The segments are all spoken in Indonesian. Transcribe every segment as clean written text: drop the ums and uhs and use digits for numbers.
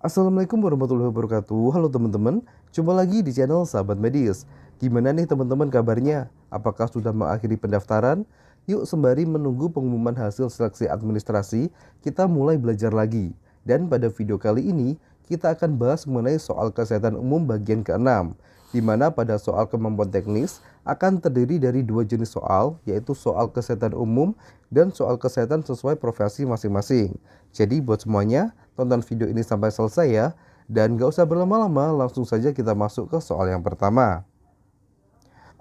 Assalamualaikum warahmatullahi wabarakatuh. Halo teman-teman, jumpa lagi di channel Sahabat Medis. Gimana nih teman-teman kabarnya? Apakah sudah mengakhiri pendaftaran? Yuk sembari menunggu pengumuman hasil seleksi administrasi, kita mulai belajar lagi. Dan pada video kali ini, kita akan bahas mengenai soal kesehatan umum bagian ke-6, di mana pada soal kemampuan teknis akan terdiri dari dua jenis soal, yaitu soal kesehatan umum dan soal kesehatan sesuai profesi masing-masing. Jadi buat semuanya, tonton video ini sampai selesai ya. Dan gak usah berlama-lama, langsung saja kita masuk ke soal yang pertama.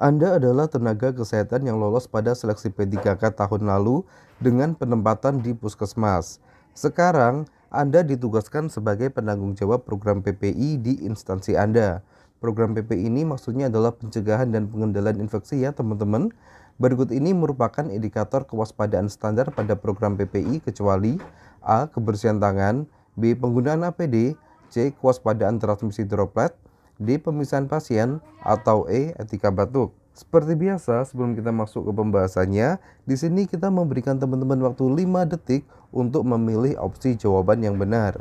Anda adalah tenaga kesehatan yang lolos pada seleksi P3K tahun lalu dengan penempatan di puskesmas. Sekarang, Anda ditugaskan sebagai penanggung jawab program PPI di instansi Anda. Program PPI ini maksudnya adalah pencegahan dan pengendalian infeksi ya teman-teman. Berikut ini merupakan indikator kewaspadaan standar pada program PPI kecuali A. Kebersihan tangan, B. Penggunaan APD, C. Kewaspadaan transmisi droplet, D. Pemisahan pasien, atau E. Etika batuk. Seperti biasa, sebelum kita masuk ke pembahasannya, di sini kita memberikan teman-teman waktu 5 detik untuk memilih opsi jawaban yang benar.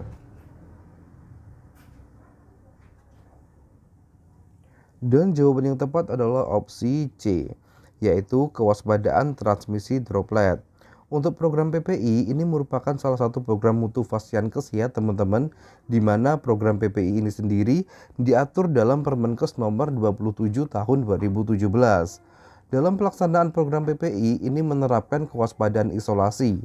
Dan jawaban yang tepat adalah opsi C, yaitu kewaspadaan transmisi droplet. Untuk program PPI ini merupakan salah satu program mutu Fasiankes ya teman-teman, di mana program PPI ini sendiri diatur dalam Permenkes nomor 27 tahun 2017. Dalam pelaksanaan program PPI ini menerapkan kewaspadaan isolasi,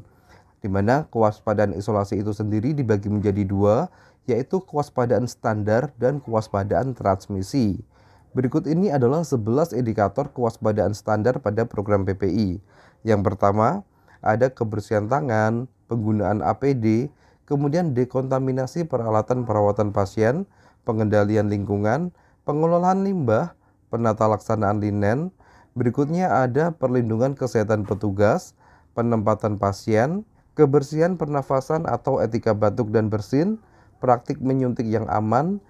di mana kewaspadaan isolasi itu sendiri dibagi menjadi dua, yaitu kewaspadaan standar dan kewaspadaan transmisi. Berikut ini adalah 11 indikator kewaspadaan standar pada program PPI. Yang pertama, ada kebersihan tangan, penggunaan APD, kemudian dekontaminasi peralatan perawatan pasien, pengendalian lingkungan, pengelolaan limbah, penata laksanaan linen. Berikutnya ada perlindungan kesehatan petugas, penempatan pasien, kebersihan pernafasan atau etika batuk dan bersin, praktik menyuntik yang aman,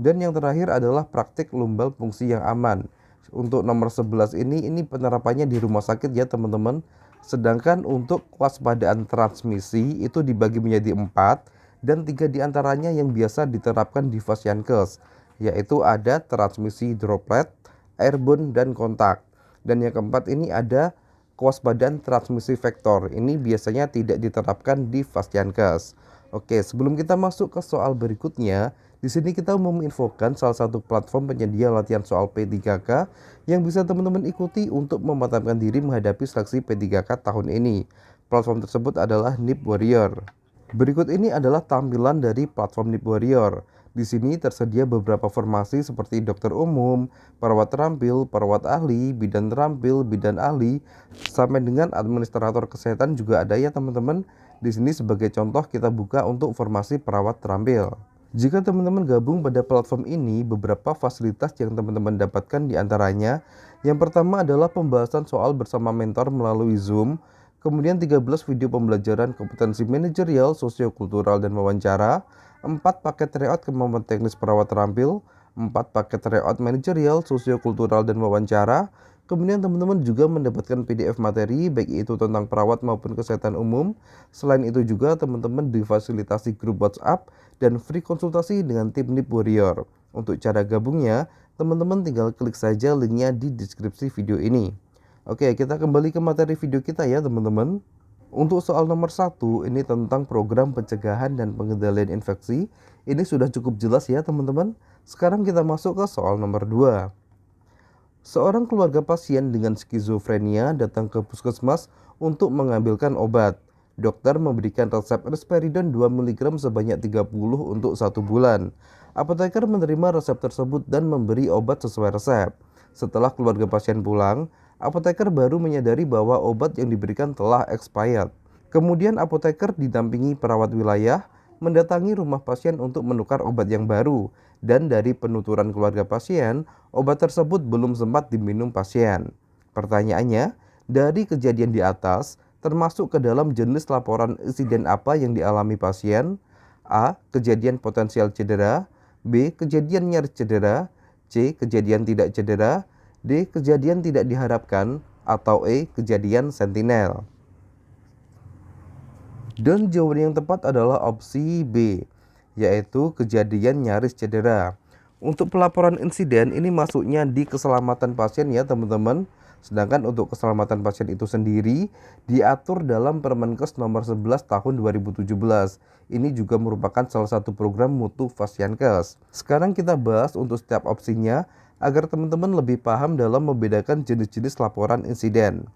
dan yang terakhir adalah praktik lumbal fungsi yang aman. Untuk nomor 11 ini penerapannya di rumah sakit ya teman-teman. Sedangkan untuk kewaspadaan transmisi itu dibagi menjadi 4 dan 3 diantaranya yang biasa diterapkan di Fasiankes, yaitu ada transmisi droplet, airborne, dan kontak. Dan yang keempat ini ada kewaspadaan transmisi vektor. Ini biasanya tidak diterapkan di Fasiankes. Oke, sebelum kita masuk ke soal berikutnya, di sini kita mau menginfokan salah satu platform penyedia latihan soal P3K yang bisa teman-teman ikuti untuk memantapkan diri menghadapi seleksi P3K tahun ini. Platform tersebut adalah NIP Warrior. Berikut ini adalah tampilan dari platform NIP Warrior. Di sini tersedia beberapa formasi seperti dokter umum, perawat terampil, perawat ahli, bidan terampil, bidan ahli, sampai dengan administrator kesehatan juga ada ya teman-teman. Di sini sebagai contoh kita buka untuk formasi perawat terampil. Jika teman-teman gabung pada platform ini, beberapa fasilitas yang teman-teman dapatkan diantaranya, yang pertama adalah pembahasan soal bersama mentor melalui Zoom, kemudian 13 video pembelajaran kompetensi manajerial, sosiokultural, dan wawancara, 4 paket tryout kemampuan teknis perawat terampil, 4 paket tryout manajerial, sosiokultural, dan wawancara. Kemudian teman-teman juga mendapatkan PDF materi baik itu tentang perawat maupun kesehatan umum. Selain itu juga teman-teman difasilitasi grup WhatsApp dan free konsultasi dengan tim NIP Warrior. Untuk cara gabungnya, teman-teman tinggal klik saja linknya di deskripsi video ini. Oke, kita kembali ke materi video kita ya teman-teman. Untuk soal nomor 1, ini tentang program pencegahan dan pengendalian infeksi. Ini sudah cukup jelas ya teman-teman. Sekarang kita masuk ke soal nomor 2. Seorang keluarga pasien dengan skizofrenia datang ke puskesmas untuk mengambilkan obat. Dokter memberikan resep risperidon 2 mg sebanyak 30 untuk 1 bulan. Apoteker menerima resep tersebut dan memberi obat sesuai resep. Setelah keluarga pasien pulang, apoteker baru menyadari bahwa obat yang diberikan telah expired. Kemudian apoteker didampingi perawat wilayah mendatangi rumah pasien untuk menukar obat yang baru, dan dari penuturan keluarga pasien, obat tersebut belum sempat diminum pasien. Pertanyaannya, dari kejadian di atas, termasuk ke dalam jenis laporan insiden apa yang dialami pasien? A. Kejadian potensial cedera, B. Kejadian nyaris cedera, C. Kejadian tidak cedera, D. Kejadian tidak diharapkan, atau E. Kejadian sentinel. Dan jawaban yang tepat adalah opsi B, yaitu kejadian nyaris cedera. Untuk pelaporan insiden ini masuknya di keselamatan pasien ya teman-teman. Sedangkan untuk keselamatan pasien itu sendiri diatur dalam Permenkes nomor 11 tahun 2017. Ini juga merupakan salah satu program mutu Fasiankes. Sekarang kita bahas untuk setiap opsinya agar teman-teman lebih paham dalam membedakan jenis-jenis laporan insiden.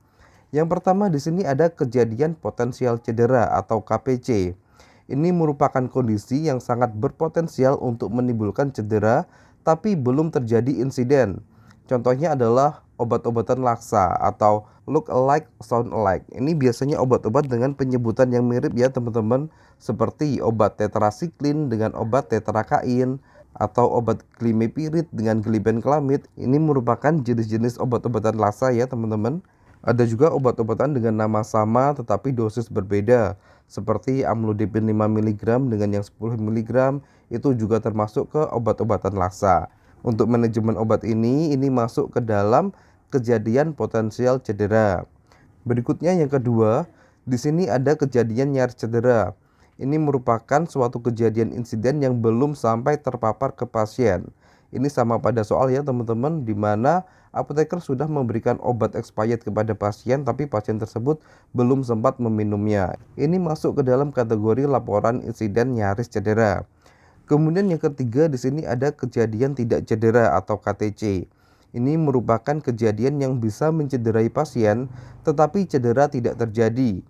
Yang pertama di sini ada kejadian potensial cedera atau KPC. Ini merupakan kondisi yang sangat berpotensial untuk menimbulkan cedera tapi belum terjadi insiden. Contohnya adalah obat-obatan laksa atau look alike, sound alike. Ini biasanya obat-obat dengan penyebutan yang mirip ya teman-teman, seperti obat tetrasiklin dengan obat tetrakain atau obat glimepiride dengan glibenclamide. Ini merupakan jenis-jenis obat-obatan laksa ya teman-teman. Ada juga obat-obatan dengan nama sama tetapi dosis berbeda, seperti amlodipin 5 mg dengan yang 10 mg, itu juga termasuk ke obat-obatan laksa. Untuk manajemen obat ini masuk ke dalam kejadian potensial cedera. Berikutnya yang kedua, di sini ada kejadian nyaris cedera. Ini merupakan suatu kejadian insiden yang belum sampai terpapar ke pasien. Ini sama pada soal ya teman-teman, di mana apoteker sudah memberikan obat expired kepada pasien tapi pasien tersebut belum sempat meminumnya. Ini masuk ke dalam kategori laporan insiden nyaris cedera. Kemudian yang ketiga di sini ada kejadian tidak cedera atau KTC. Ini merupakan kejadian yang bisa mencederai pasien tetapi cedera tidak terjadi.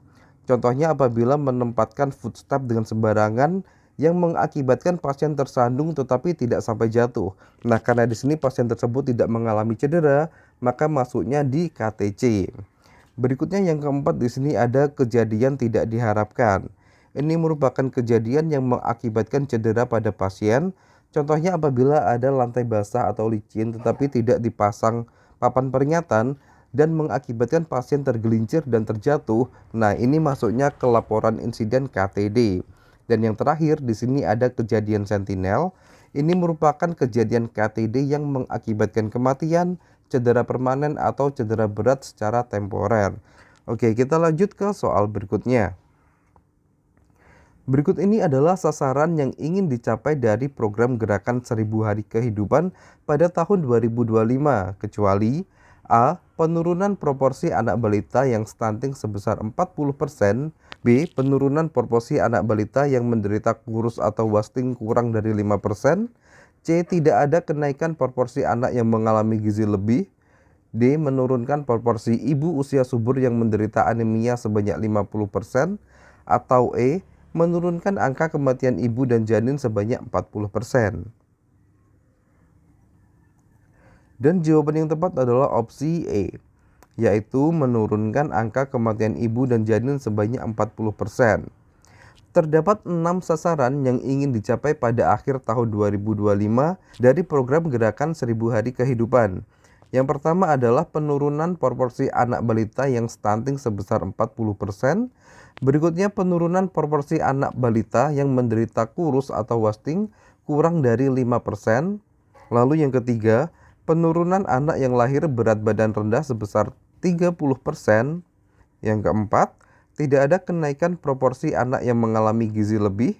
Contohnya apabila menempatkan footstep dengan sembarangan yang mengakibatkan pasien tersandung tetapi tidak sampai jatuh. Nah, karena di sini pasien tersebut tidak mengalami cedera, maka masuknya di KTC. Berikutnya yang keempat di sini ada kejadian tidak diharapkan. Ini merupakan kejadian yang mengakibatkan cedera pada pasien. Contohnya apabila ada lantai basah atau licin tetapi tidak dipasang papan peringatan dan mengakibatkan pasien tergelincir dan terjatuh. Nah, ini masuknya ke laporan insiden KTD. Dan yang terakhir di sini ada kejadian sentinel. Ini merupakan kejadian KTD yang mengakibatkan kematian, cedera permanen atau cedera berat secara temporer. Oke, kita lanjut ke soal berikutnya. Berikut ini adalah sasaran yang ingin dicapai dari program gerakan 1000 hari kehidupan pada tahun 2025, kecuali A. Penurunan proporsi anak balita yang stunting sebesar 40%, B. Penurunan proporsi anak balita yang menderita kurus atau wasting kurang dari 5%, C. Tidak ada kenaikan proporsi anak yang mengalami gizi lebih, D. Menurunkan proporsi ibu usia subur yang menderita anemia sebanyak 50%, atau E. Menurunkan angka kematian ibu dan janin sebanyak 40%. Dan jawaban yang tepat adalah opsi E, yaitu menurunkan angka kematian ibu dan janin sebanyak 40%. Terdapat 6 sasaran yang ingin dicapai pada akhir tahun 2025 dari program gerakan 1000 hari kehidupan. Yang pertama adalah penurunan proporsi anak balita yang stunting sebesar 40%. Berikutnya penurunan proporsi anak balita yang menderita kurus atau wasting kurang dari 5%. Lalu yang ketiga, penurunan anak yang lahir berat badan rendah sebesar 30%. Yang keempat, tidak ada kenaikan proporsi anak yang mengalami gizi lebih.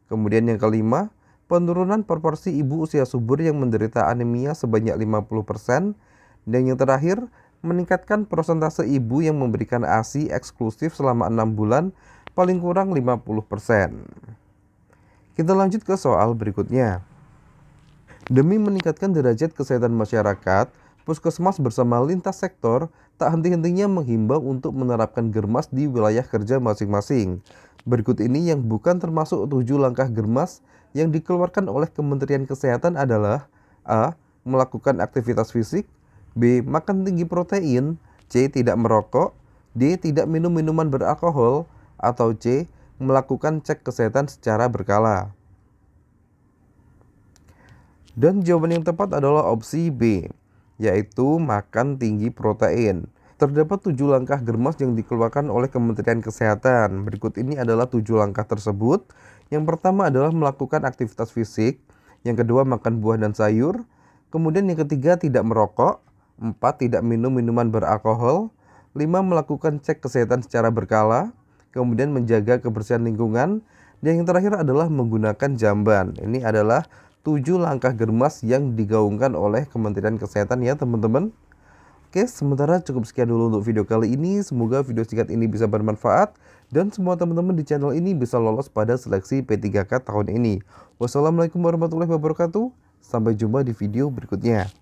Kemudian yang kelima, penurunan proporsi ibu usia subur yang menderita anemia sebanyak 50%. Dan yang terakhir, meningkatkan persentase ibu yang memberikan ASI eksklusif selama 6 bulan paling kurang 50%. Kita lanjut ke soal berikutnya. Demi meningkatkan derajat kesehatan masyarakat, Puskesmas bersama lintas sektor tak henti-hentinya menghimbau untuk menerapkan germas di wilayah kerja masing-masing. Berikut ini yang bukan termasuk 7 langkah germas yang dikeluarkan oleh Kementerian Kesehatan adalah A. Melakukan aktivitas fisik, B. Makan tinggi protein, C. Tidak merokok, D. Tidak minum minuman beralkohol, atau C. Melakukan cek kesehatan secara berkala. Dan jawaban yang tepat adalah opsi B, yaitu makan tinggi protein. Terdapat 7 langkah germas yang dikeluarkan oleh Kementerian Kesehatan. Berikut ini adalah 7 langkah tersebut. Yang pertama adalah melakukan aktivitas fisik. Yang kedua makan buah dan sayur. Kemudian yang ketiga tidak merokok. 4. Tidak minum minuman beralkohol. 5. Melakukan cek kesehatan secara berkala. Kemudian menjaga kebersihan lingkungan. Dan yang terakhir adalah menggunakan jamban. Ini adalah 7 langkah germas yang digaungkan oleh Kementerian Kesehatan ya teman-teman. Oke, sementara cukup sekian dulu untuk video kali ini. Semoga video singkat ini bisa bermanfaat dan semua teman-teman di channel ini bisa lolos pada seleksi P3K tahun ini. Wassalamualaikum warahmatullahi wabarakatuh. Sampai jumpa di video berikutnya.